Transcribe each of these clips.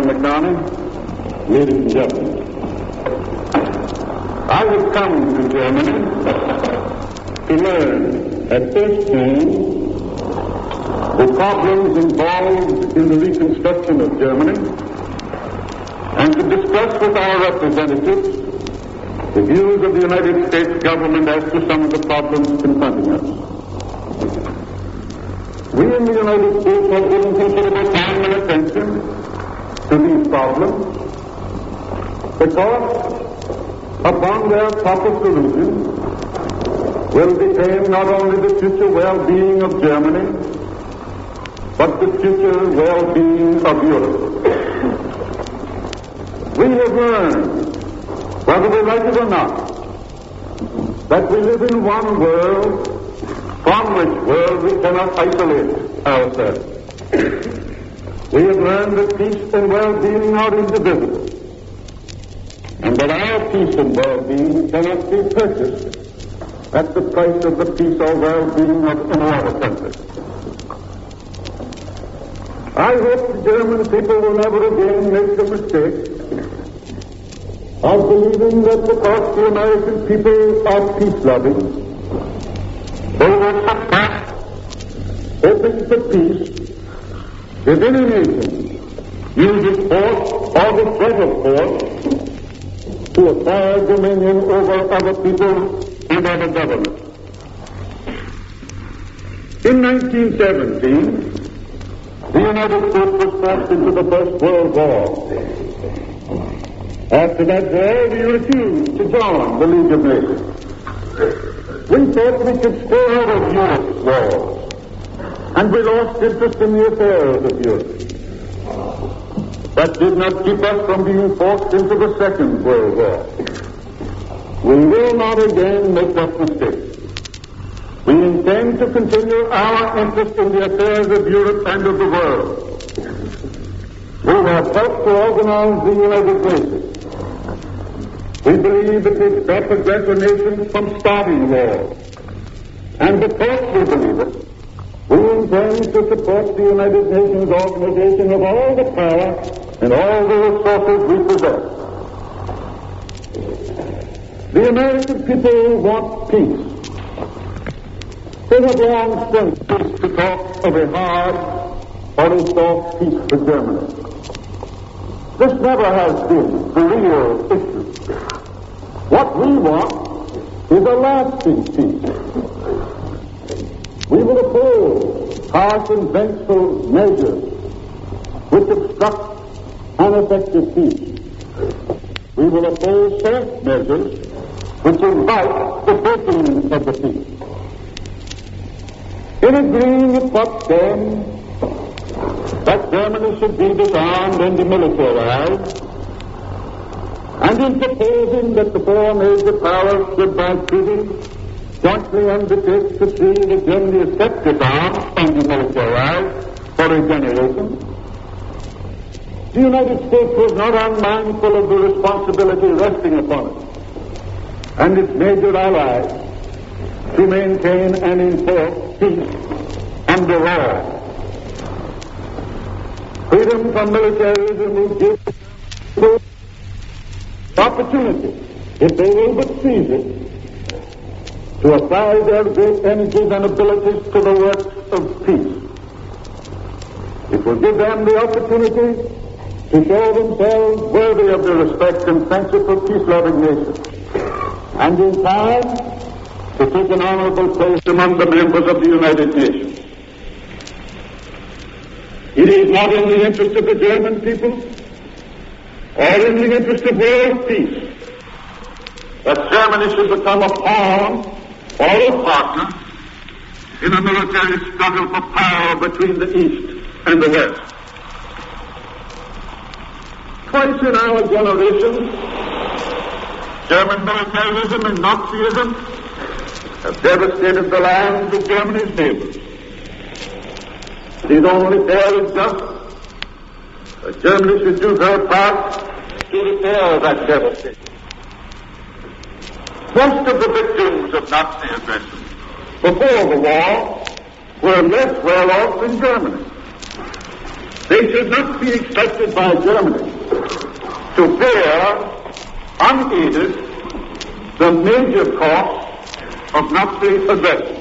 McDonough, ladies and gentlemen. I have come to Germany to learn at firsthand the problems involved in the reconstruction of Germany and to discuss with our representatives the views of the United States government as to some of the problems confronting us. We in the United States have given considerable time and attention to these problems because upon their proper solution will depend not only the future well-being of Germany, but the future well-being of Europe. We have learned, whether we like it or not, that we live in one world from which world we cannot isolate ourselves. We have learned that peace and well-being are indivisible, and that our peace and well-being cannot be purchased at the price of the peace or well-being of any other country. I hope the German people will never again make the mistake of believing that because the American people are peace-loving, they will suppress, hoping for peace, if any nation uses force or the threat of force to acquire dominion over other people and other governments. In 1917, the United States was forced into the First World War. After that war, we refused to join the League of Nations. We thought we could stay out of Europe's wars, and we lost interest in the affairs of Europe. That did not keep us from being forced into the Second World War. We will not again make that mistake. We intend to continue our interest in the affairs of Europe and of the world. We have helped to organize the United Nations. We believe it will stop aggressor nations from starting wars. And because we believe it, we intend to support the United Nations organization of all the power and all the resources we possess. The American people want peace. They have long since ceased to talk of a hard or a soft peace for Germany. This never has been the real issue. What we want is a lasting peace. We will oppose harsh and vengeful measures which obstruct ineffective peace. We will oppose soft measures which invite the breaking of the peace. In agreeing with what stands, that Germany should be disarmed and demilitarized, and in proposing that the four major powers should by treaty jointly undertake to see that Germany is kept disarmed and demilitarized for a generation, the United States was not unmindful of the responsibility resting upon it and its major allies to maintain and enforce peace under law. Freedom from militarism will give people opportunity, if they will but seize it, to apply their great energies and abilities to the work of peace. It will give them the opportunity to show themselves worthy of the respect and friendship of peace-loving nations, and in time to take an honorable place among the members of the United Nations. It is not in the interest of the German people or in the interest of world peace that Germany should become a pawn or a partner in a military struggle for power between the East and the West. Twice in our generation, German militarism and Nazism have devastated the lands of Germany's neighbors. It is only fair and just that Germany should do her part to repair that devastation. Most of the victims of Nazi aggression before the war were less well off in Germany. They should not be expected by Germany to bear unaided the major cost of Nazi aggression.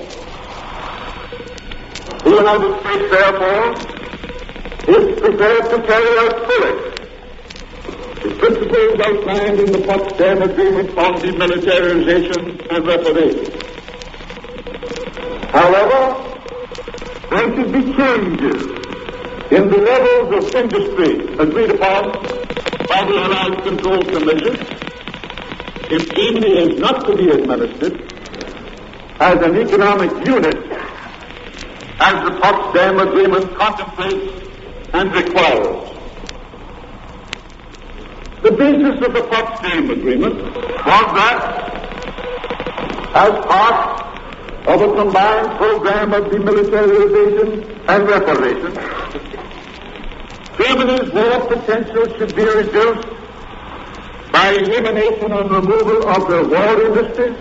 The United States, therefore, is prepared to carry out fully the principles outlined in the Potsdam Agreement on demilitarization and reparation. However, there should be changes in the levels of industry agreed upon by the Allied Control Commission if Germany is not to be administered as an economic unit as the Potsdam Agreement contemplates and requires. The basis of the Potsdam Agreement was that, as part of a combined program of demilitarization and reparation, Germany's war potential should be reduced by elimination and removal of the war industries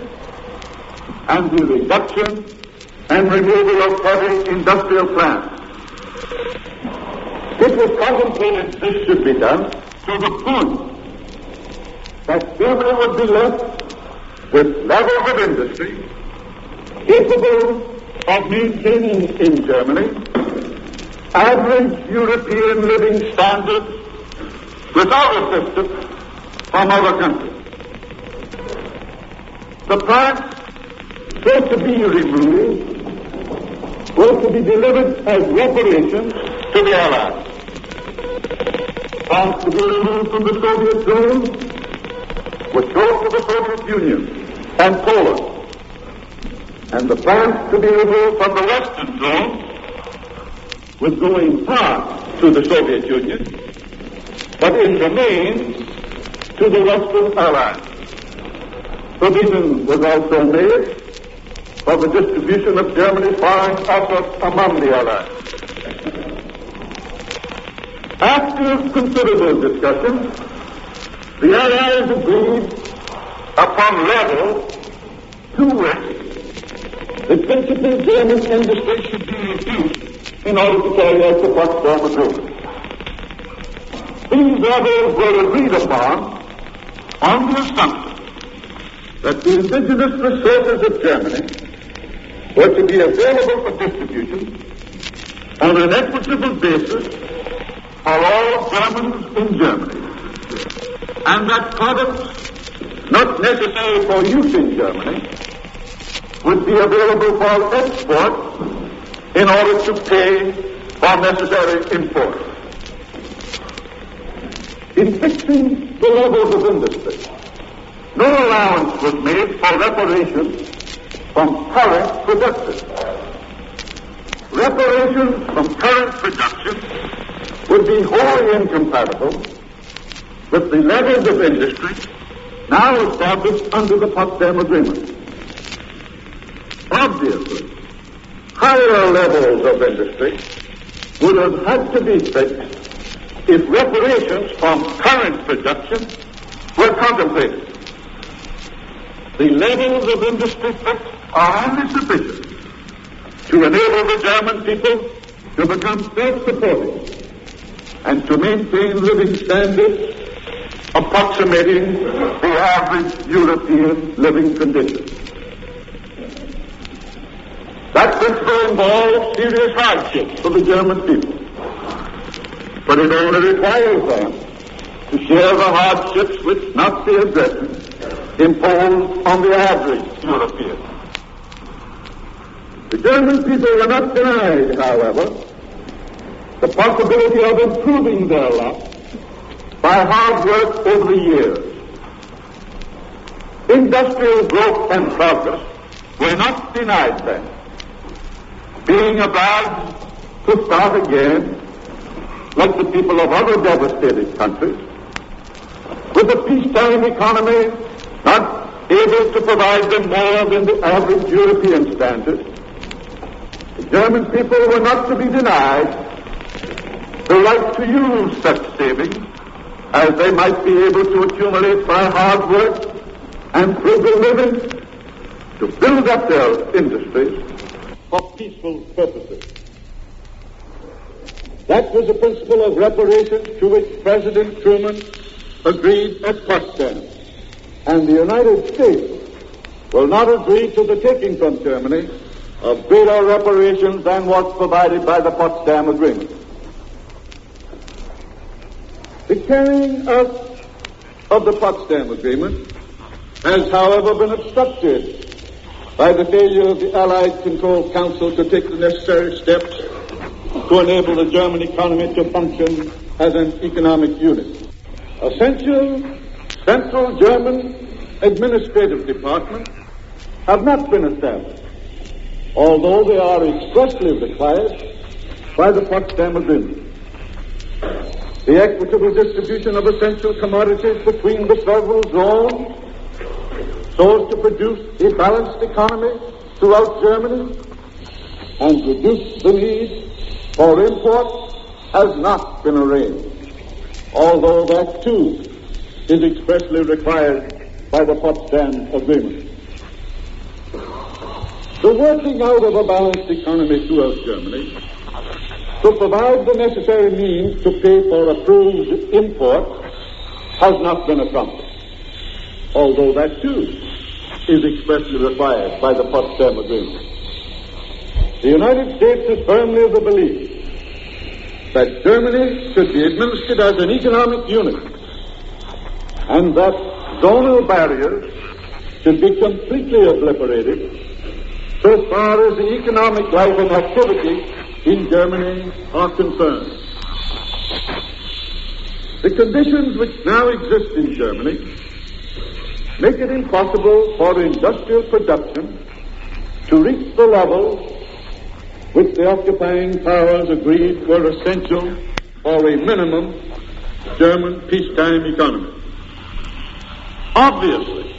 and the reduction and removal of heavy industrial plants. It was contemplated this should be done to the point that Germany would be left with levels of industry capable of maintaining in Germany average European living standards without assistance from other countries. The plants were to be removed, were to be delivered as reparations to the Allies. Plants to be removed from the Soviet zone were sold to the Soviet Union and Poland. And the plants to be removed from the Western zone was going part to the Soviet Union, but in the main to the Western Allies. Provision was also made for the distribution of Germany's foreign assets among the Allies. After considerable discussion, the Allies agreed upon level to which the principal German industry should be reduced in order to carry out the Potsdam Agreement. These levels were agreed upon on the assumption that the indigenous resources of Germany were to be available for distribution on an equitable basis for all Germans in Germany, and that products not necessary for use in Germany would be available for export in order to pay for necessary import. In fixing the levels of industry, no allowance was made for reparations from current production. Reparations from current production would be wholly incompatible with the levels of industry now established under the Potsdam Agreement. Obviously, higher levels of industry would have had to be fixed if reparations from current production were contemplated. The levels of industry fixed are only sufficient to enable the German people to become self-supporting and to maintain living standards approximating the average European living conditions. That principle involves serious hardships for the German people, but it only requires them to share the hardships which Nazi aggression imposed on the average European. The German people were not denied, however, the possibility of improving their lot by hard work over the years. Industrial growth and progress were not denied them, being obliged to start again, like the people of other devastated countries, with a peacetime economy not able to provide them more than the average European standard. The German people were not to be denied the right to use such savings as they might be able to accumulate by hard work and frugal living to build up their industries for peaceful purposes. That was the principle of reparations to which President Truman agreed at Potsdam. And the United States will not agree to the taking from Germany of greater reparations than was provided by the Potsdam Agreement. The carrying out of the Potsdam Agreement has, however, been obstructed by the failure of the Allied Control Council to take the necessary steps to enable the German economy to function as an economic unit. Essential central German administrative departments have not been established, although they are expressly required by the Potsdam Agreement. The equitable distribution of essential commodities between the several zones so as to produce a balanced economy throughout Germany and reduce the need for import has not been arranged, although that too is expressly required by the Potsdam Agreement. The working out of a balanced economy throughout Germany to provide the necessary means to pay for approved import has not been accomplished, although that too is expressly required by the Potsdam Agreement. The United States is firmly of the belief that Germany should be administered as an economic unit and that zonal barriers should be completely obliterated so far as the economic life and activity in Germany are concerned. The conditions which now exist in Germany make it impossible for industrial production to reach the level which the occupying powers agreed were essential for a minimum German peacetime economy. Obviously,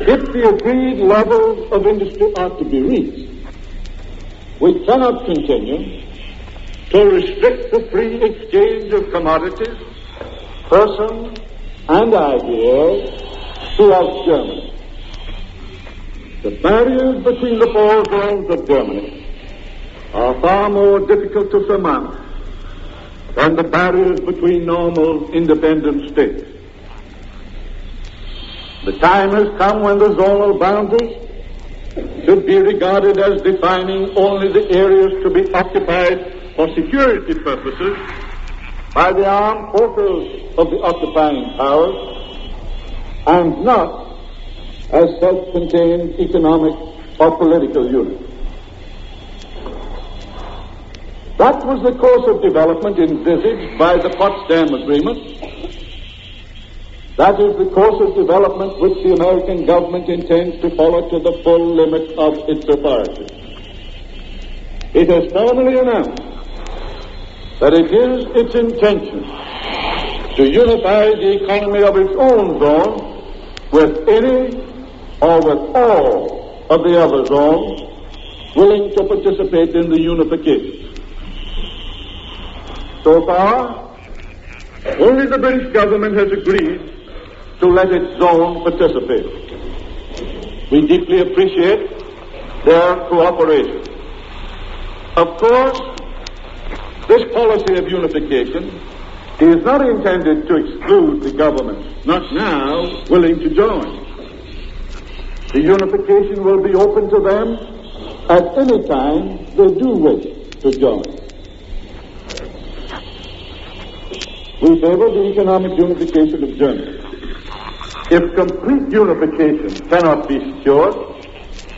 if the agreed levels of industry are to be reached, we cannot continue to restrict the free exchange of commodities, persons, and ideas throughout Germany. The barriers between the four zones of Germany are far more difficult to surmount than the barriers between normal independent states. The time has come when the zonal boundaries should be regarded as defining only the areas to be occupied for security purposes by the armed forces of the occupying powers and not as self-contained economic or political units. That was the course of development envisaged by the Potsdam Agreement. That is the course of development which the American government intends to follow to the full limit of its authority. It has formally announced that it is its intention to unify the economy of its own zone with any or with all of the other zones willing to participate in the unification. So far, only the British government has agreed to let its zone participate. We deeply appreciate their cooperation. Of course, this policy of unification is not intended to exclude the governments not now willing to join. The unification will be open to them at any time they do wish to join. We favor the economic unification of Germany. If complete unification cannot be secured,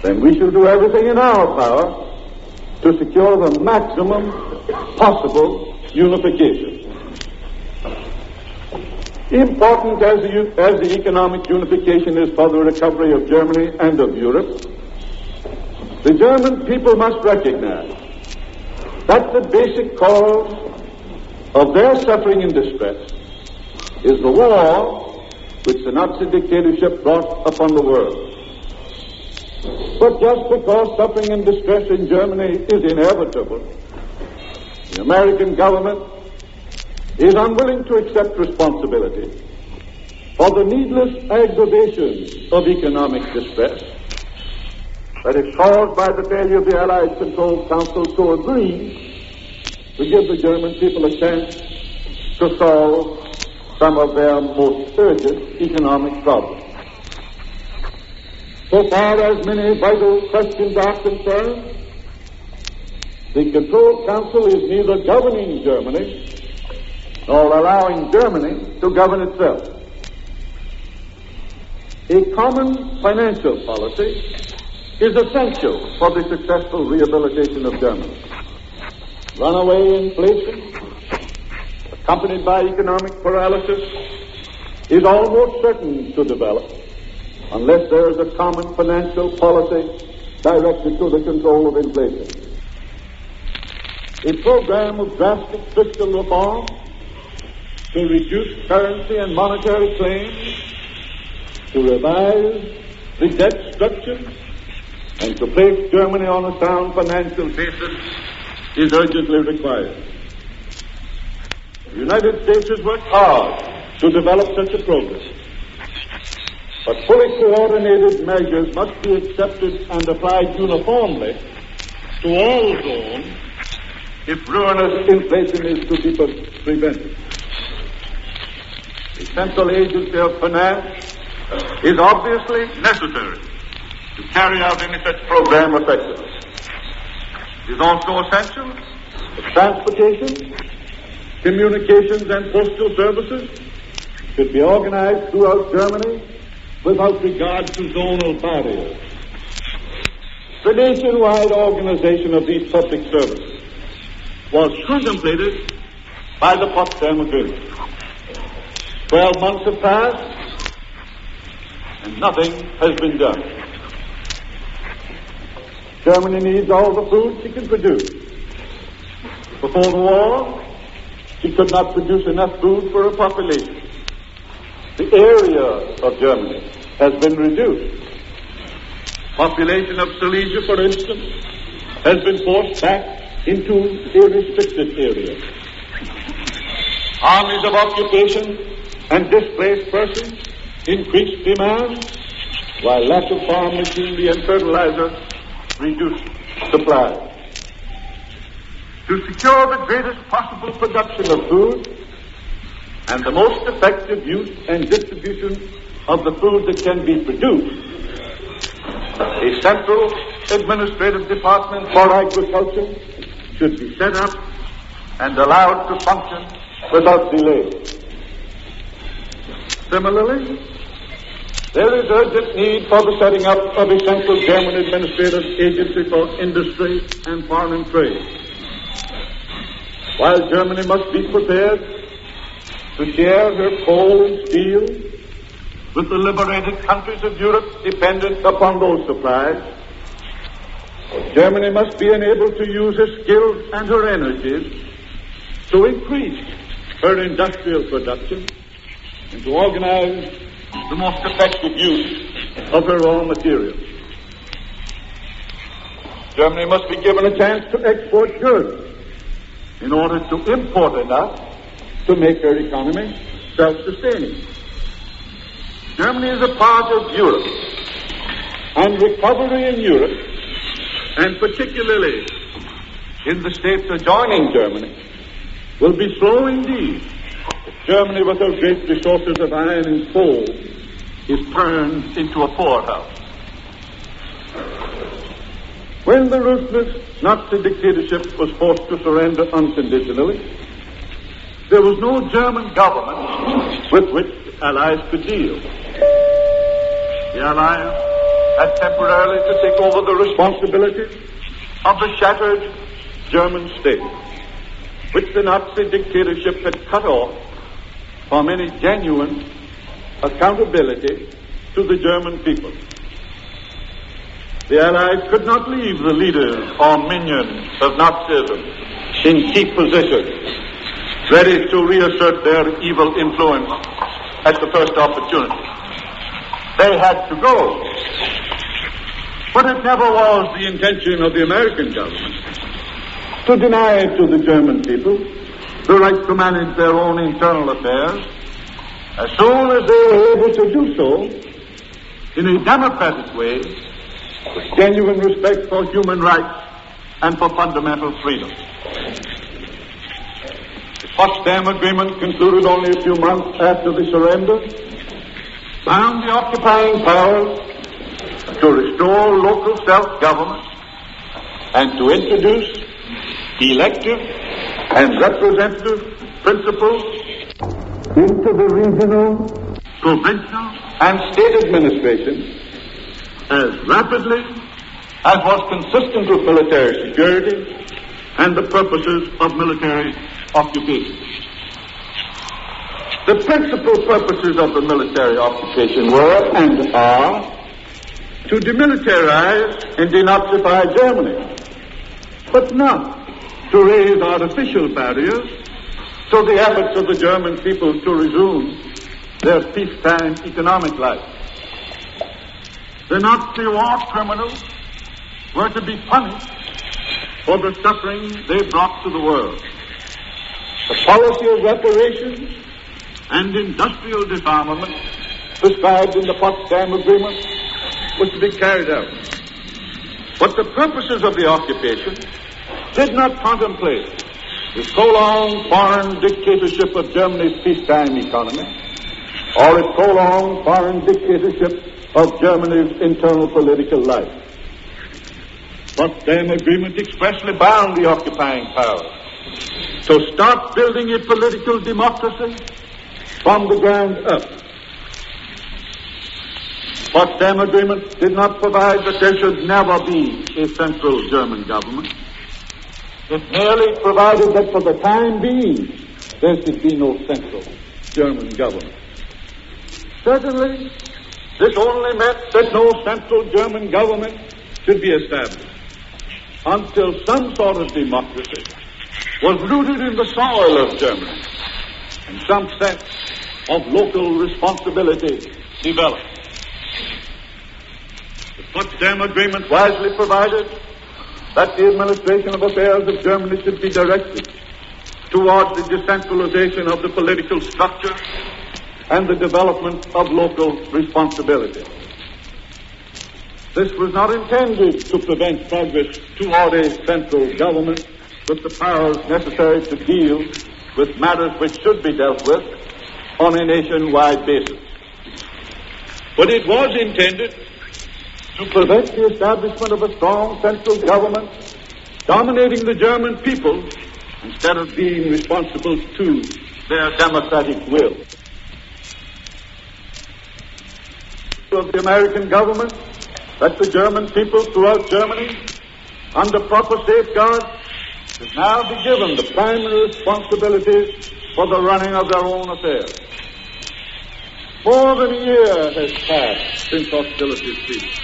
then we shall do everything in our power to secure the maximum possible unification. Important as the economic unification is for the recovery of Germany and of Europe, the German people must recognize that the basic cause of their suffering and distress is the war which the Nazi dictatorship brought upon the world. But just because suffering and distress in Germany is inevitable, the American government is unwilling to accept responsibility for the needless aggravation of economic distress that is caused by the failure of the Allied Control Council to agree to give the German people a chance to solve some of their most urgent economic problems. So far as many vital questions are concerned, the Control Council is neither governing Germany nor allowing Germany to govern itself. A common financial policy is essential for the successful rehabilitation of Germany. Runaway inflation, accompanied by economic paralysis, is almost certain to develop unless there is a common financial policy directed to the control of inflation. A program of drastic fiscal reform to reduce currency and monetary claims, to revise the debt structure, and to place Germany on a sound financial basis is urgently required. The United States has worked hard to develop such a program, but fully coordinated measures must be accepted and applied uniformly to all zones if ruinous inflation is to be prevented. The Central Agency of Finance is obviously necessary to carry out any such program effectively. It is also essential that transportation, communications, and postal services should be organized throughout Germany without regard to zonal barriers. The nationwide organization of these public services was contemplated by the Potsdam Agreement. 12 months have passed, and nothing has been done. Germany needs all the food she can produce. Before the war, she could not produce enough food for her population. The area of Germany has been reduced. Population of Silesia, for instance, has been forced back into a restricted area. Armies of occupation and displaced persons increased demand, while lack of farm machinery and fertilizer reduced supply. To secure the greatest possible production of food and the most effective use and distribution of the food that can be produced, a central administrative department for agriculture should be set up and allowed to function without delay. Similarly, there is urgent need for the setting up of a central German administrative agency for industry and foreign trade. While Germany must be prepared to share her coal and steel with the liberated countries of Europe dependent upon those supplies, Germany must be enabled to use her skills and her energies to increase her industrial production and to organize the most effective use of her raw materials. Germany must be given a chance to export goods in order to import enough to make her economy self-sustaining. Germany is a part of Europe, and recovery in Europe, and particularly in the states adjoining Germany, will be slow indeed if Germany, with her great resources of iron and coal, is turned into a poorhouse. When the ruthless Nazi dictatorship was forced to surrender unconditionally, there was no German government with which the Allies could deal. The Allies had temporarily to take over the responsibility of the shattered German state, which the Nazi dictatorship had cut off from any genuine accountability to the German people. The Allies could not leave the leaders or minions of Nazism in key positions, ready to reassert their evil influence at the first opportunity. They had to go. But it never was the intention of the American government to deny to the German people the right to manage their own internal affairs as soon as they were able to do so in a democratic way with genuine respect for human rights and for fundamental freedom. Potsdam Agreement, concluded only a few months after the surrender, bound the occupying powers to restore local self-government and to introduce elective and representative principles into the regional, provincial, and state administration as rapidly as was consistent with military security and the purposes of military occupation. The principal purposes of the military occupation were and are to demilitarize and denazify Germany, but not to raise artificial barriers to the efforts of the German people to resume their peacetime economic life. The Nazi war criminals were to be punished for the suffering they brought to the world. The policy of reparations and industrial disarmament prescribed in the Potsdam Agreement was to be carried out. But the purposes of the occupation did not contemplate the prolonged foreign dictatorship of Germany's peacetime economy or its prolonged foreign dictatorship of Germany's internal political life. The Potsdam Agreement expressly bound the occupying powers to start building a political democracy from the ground up. The Potsdam Agreement did not provide that there should never be a central German government. It merely provided that for the time being there should be no central German government. Certainly, this only meant that no central German government should be established until some sort of democracy was rooted in the soil of Germany and some sense of local responsibility developed. The Potsdam Agreement wisely provided that the administration of affairs of Germany should be directed towards the decentralization of the political structure and the development of local responsibility. This was not intended to prevent progress toward a central government with the powers necessary to deal with matters which should be dealt with on a nationwide basis. But it was intended to prevent the establishment of a strong central government dominating the German people instead of being responsible to their democratic will. Of the American government that the German people throughout Germany, under proper safeguards, should now be given the primary responsibilities for the running of their own affairs. More than a year has passed since hostilities ceased.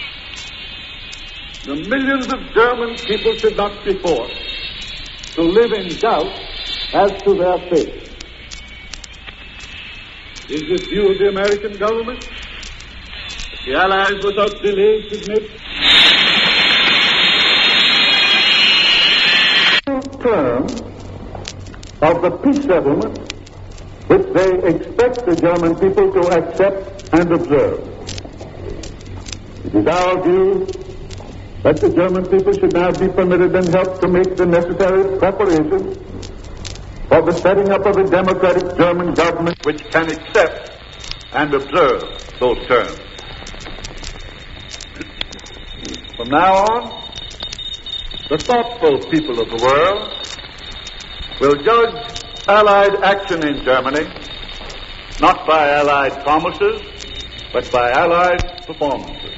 The millions of German people should not be forced to live in doubt as to their fate. Is this view of the American government? The Allies without delay submit term of the peace settlement which they expect the German people to accept and observe. It is our view that the German people should now be permitted and helped to make the necessary preparations for the setting up of a democratic German government which can accept and observe those terms. From now on, the thoughtful people of the world will judge Allied action in Germany not by Allied promises, but by Allied performances.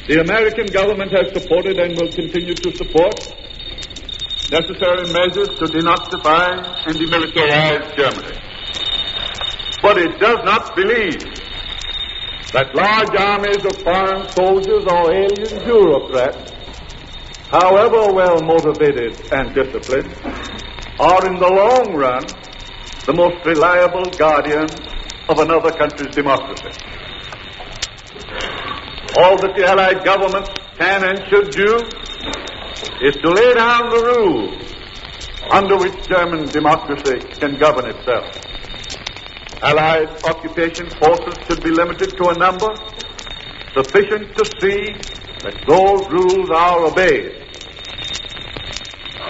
The American government has supported and will continue to support necessary measures to denazify and demilitarize Germany. But it does not believe that large armies of foreign soldiers or alien bureaucrats, however well motivated and disciplined, are in the long run the most reliable guardian of another country's democracy. All that the Allied governments can and should do is to lay down the rules under which German democracy can govern itself. Allied occupation forces should be limited to a number sufficient to see that those rules are obeyed.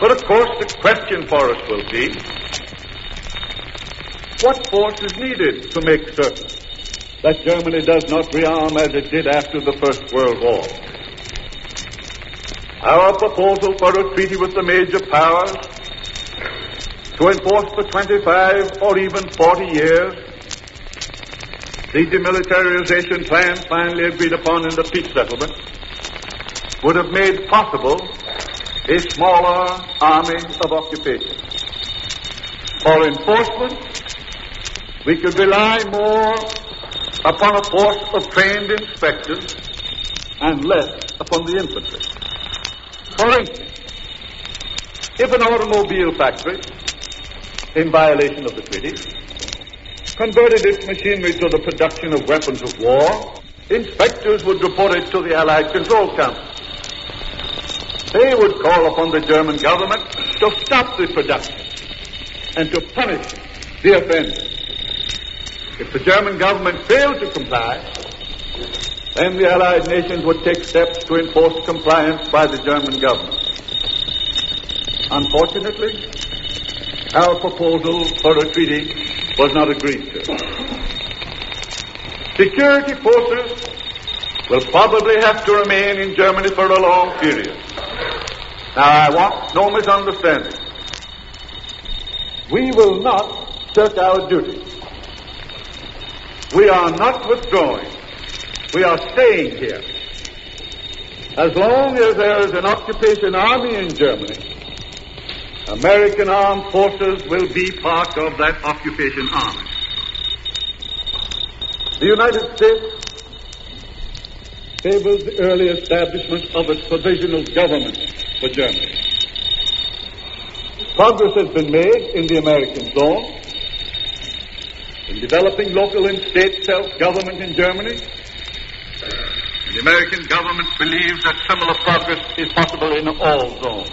But of course the question for us will be, what force is needed to make certain that Germany does not rearm as it did after the First World War? Our proposal for a treaty with the major powers to enforce for 25 or even 40 years the demilitarization plan finally agreed upon in the peace settlement would have made possible a smaller army of occupation. For enforcement, we could rely more upon a force of trained inspectors and less upon the infantry. For instance, if an automobile factory, in violation of the treaty, converted its machinery to the production of weapons of war, inspectors would report it to the Allied Control Council. They would call upon the German government to stop the production and to punish the offender. If the German government failed to comply, then the Allied nations would take steps to enforce compliance by the German government. Unfortunately, our proposal for a treaty was not agreed to. Security forces will probably have to remain in Germany for a long period. Now, I want no misunderstanding. We will not shirk our duty. We are not withdrawing. We are staying here. As long as there is an occupation army in Germany, American armed forces will be part of that occupation army. The United States favors the early establishment of a provisional government for Germany. Progress has been made in the American zone in developing local and state self-government in Germany. And the American government believes that similar progress is possible in all zones.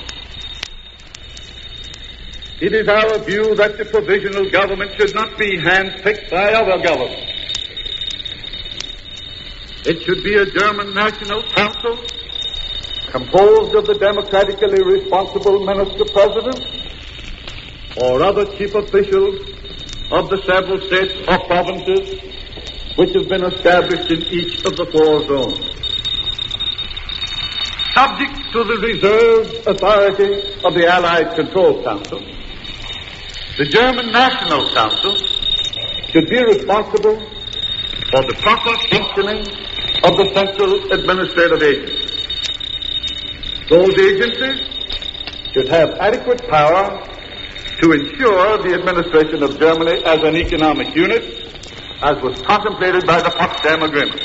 It is our view that the provisional government should not be handpicked by other governments. It should be a German National Council composed of the democratically responsible minister-president or other chief officials of the several states or provinces which have been established in each of the four zones. Subject to the reserved authority of the Allied Control Council, the German National Council should be responsible for the proper functioning of the central administrative agencies. Those agencies should have adequate power to ensure the administration of Germany as an economic unit, as was contemplated by the Potsdam Agreement.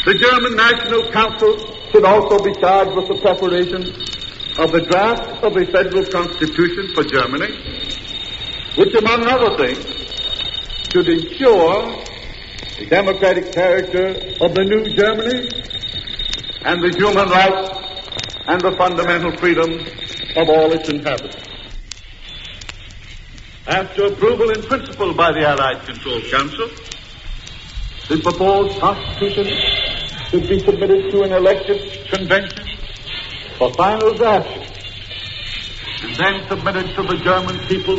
The German National Council should also be charged with the preparation of the draft of a federal constitution for Germany, which, among other things, should ensure the democratic character of the new Germany and the human rights and the fundamental freedoms of all its inhabitants. After approval in principle by the Allied Control Council, the proposed constitution should be submitted to an elected convention for final drafting and then submitted to the German people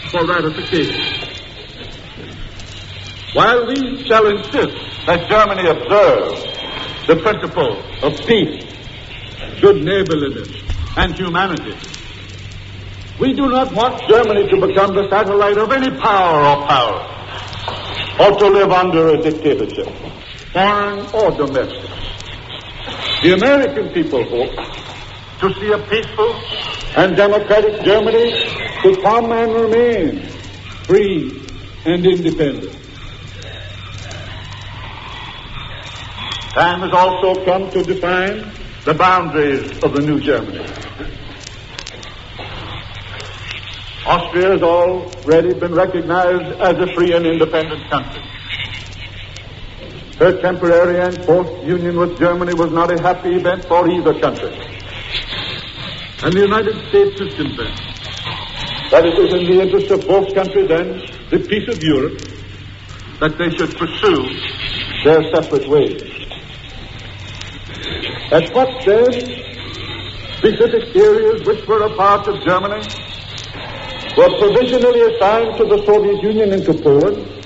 for ratification. While we shall insist that Germany observe the principle of peace, good neighborliness, and humanity, we do not want Germany to become the satellite of any power or powers, or to live under a dictatorship, foreign or domestic. The American people hope to see a peaceful and democratic Germany to come and remain free and independent. Time has also come to define the boundaries of the new Germany. Austria has already been recognized as a free and independent country. Her temporary and forced union with Germany was not a happy event for either country. And the United States is convinced that it is in the interest of both countries and the peace of Europe that they should pursue their separate ways. At Potsdam, specific areas which were a part of Germany were provisionally assigned to the Soviet Union and to Poland,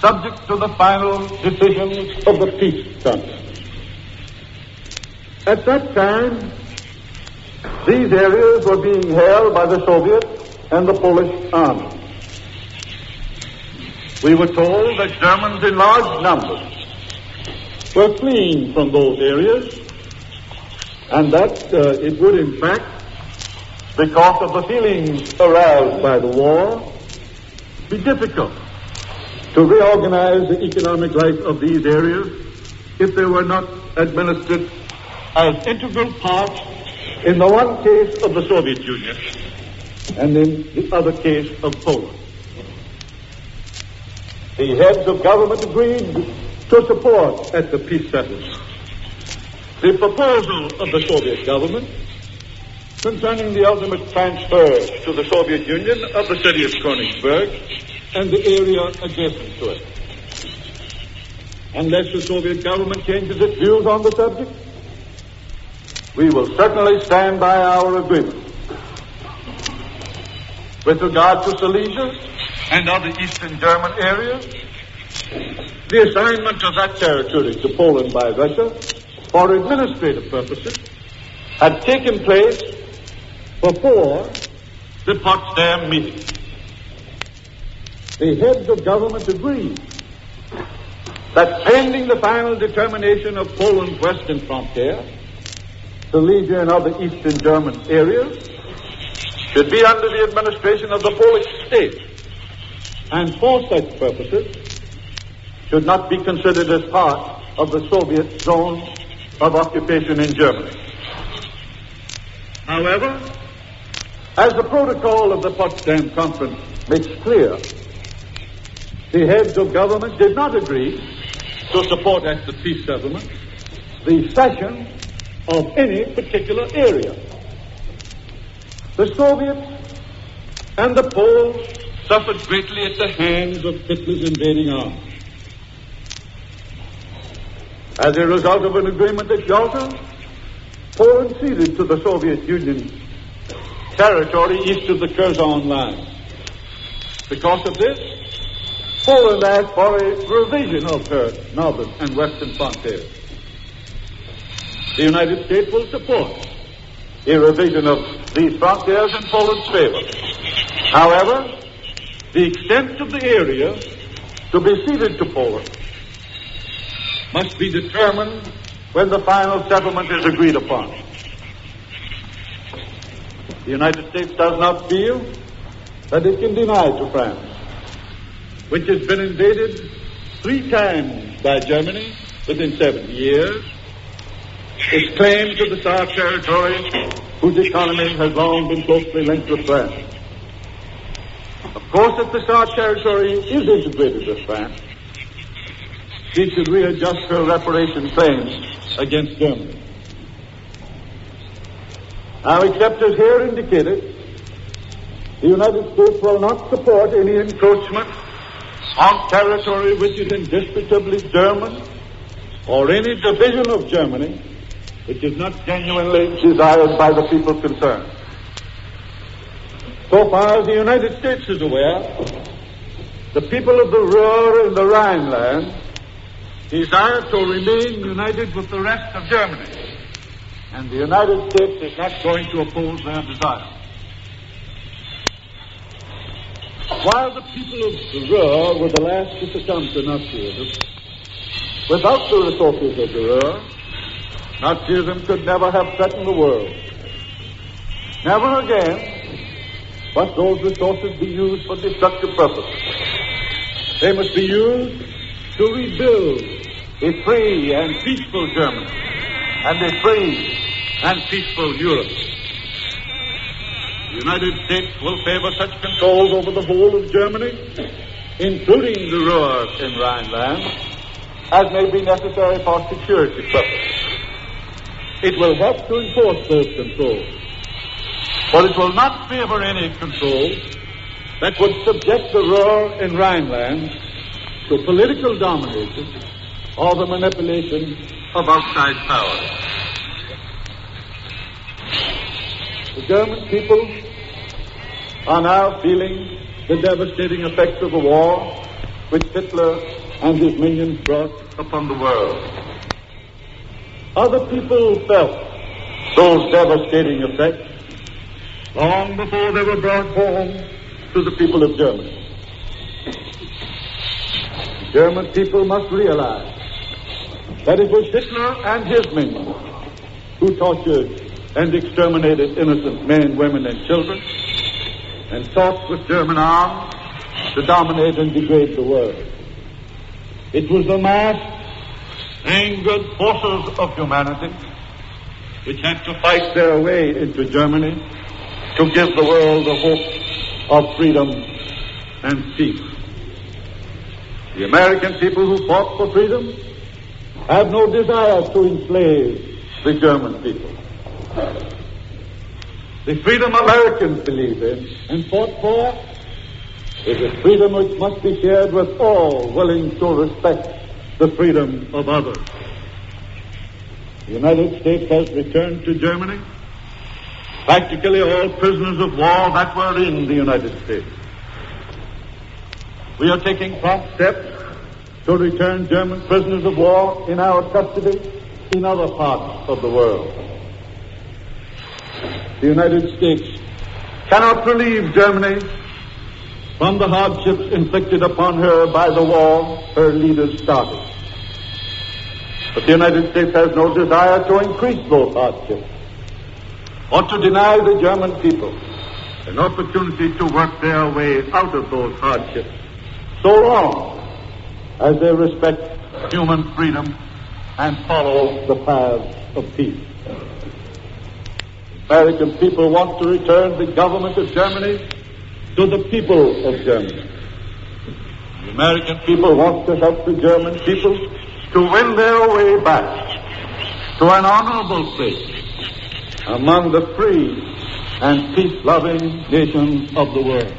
subject to the final decisions of the Peace Council. At that time, these areas were being held by the Soviet and the Polish army. We were told that Germans in large numbers were fleeing from those areas, and that it would, in fact, because of the feelings aroused by the war, be difficult to reorganize the economic life of these areas if they were not administered as integral parts, in the one case of the Soviet Union and in the other case of Poland. The heads of government agreed to support at the peace settlement the proposal of the Soviet government concerning the ultimate transfer to the Soviet Union of the city of Königsberg and the area adjacent to it. Unless the Soviet government changes its views on the subject, we will certainly stand by our agreement. With regard to Silesia and other Eastern German areas, the assignment of that territory to Poland by Russia for administrative purposes had taken place before the Potsdam meeting. The heads of government agreed that pending the final determination of Poland's western frontier, Silesia and other Eastern German areas should be under the administration of the Polish state, and for such purposes should not be considered as part of the Soviet zone of occupation in Germany. However, as the protocol of the Potsdam Conference makes clear, the heads of government did not agree to support at the peace settlement the cession of any particular area. The Soviets and the Poles suffered greatly at the hands of Hitler's invading army. As a result of an agreement at Yalta, Poland ceded to the Soviet Union territory east of the Curzon line. Because of this, Poland asked for a revision of her northern and western frontiers. The United States will support a revision of these frontiers in Poland's favor. However, the extent of the area to be ceded to Poland must be determined when the final settlement is agreed upon. The United States does not feel that it can deny to France, which has been invaded 3 times by Germany within 70 years, its claim to the Tsar territory, whose economy has long been closely linked with France. Of course, if the Tsar territory is integrated with France, she should readjust her reparation claims against Germany. Now, except as here indicated, the United States will not support any encroachment on territory which is indisputably German, or any division of Germany which is not genuinely desired by the people concerned. So far as the United States is aware, the people of the Ruhr and the Rhineland desire to remain united with the rest of Germany, and the United States is not going to oppose their desire. While the people of the Ruhr were the last to succumb to Nazism, without the resources of the Ruhr, Nazism could never have threatened the world. Never again must those resources be used for destructive purposes. They must be used to rebuild a free and peaceful Germany and a free and peaceful Europe. The United States will favor such controls over the whole of Germany, including the Ruhr and Rhineland, as may be necessary for security purposes. It will help to enforce those controls, but it will not favor any controls that would subject the Ruhr and Rhineland to political domination or the manipulation of outside powers. The German people are now feeling the devastating effects of the war which Hitler and his minions brought upon the world. Other people felt those devastating effects long before they were brought home to the people of Germany. The German people must realize that it was Hitler and his minions who tortured and exterminated innocent men, women, and children, and sought with German arms to dominate and degrade the world. It was the massed, angered forces of humanity which had to fight their way into Germany to give the world a hope of freedom and peace. The American people who fought for freedom have no desire to enslave the German people. The freedom Americans believe in and fought for is a freedom which must be shared with all willing to respect the freedom of others. The United States has returned to Germany practically all prisoners of war that were in the United States. We are taking prompt steps to return German prisoners of war in our custody in other parts of the world. The United States cannot relieve Germany from the hardships inflicted upon her by the war her leaders started. But the United States has no desire to increase those hardships or to deny the German people an opportunity to work their way out of those hardships so long as they respect human freedom and follow the paths of peace. American people want to return the government of Germany to the people of Germany. The American people want to help the German people to win their way back to an honorable place among the free and peace-loving nations of the world.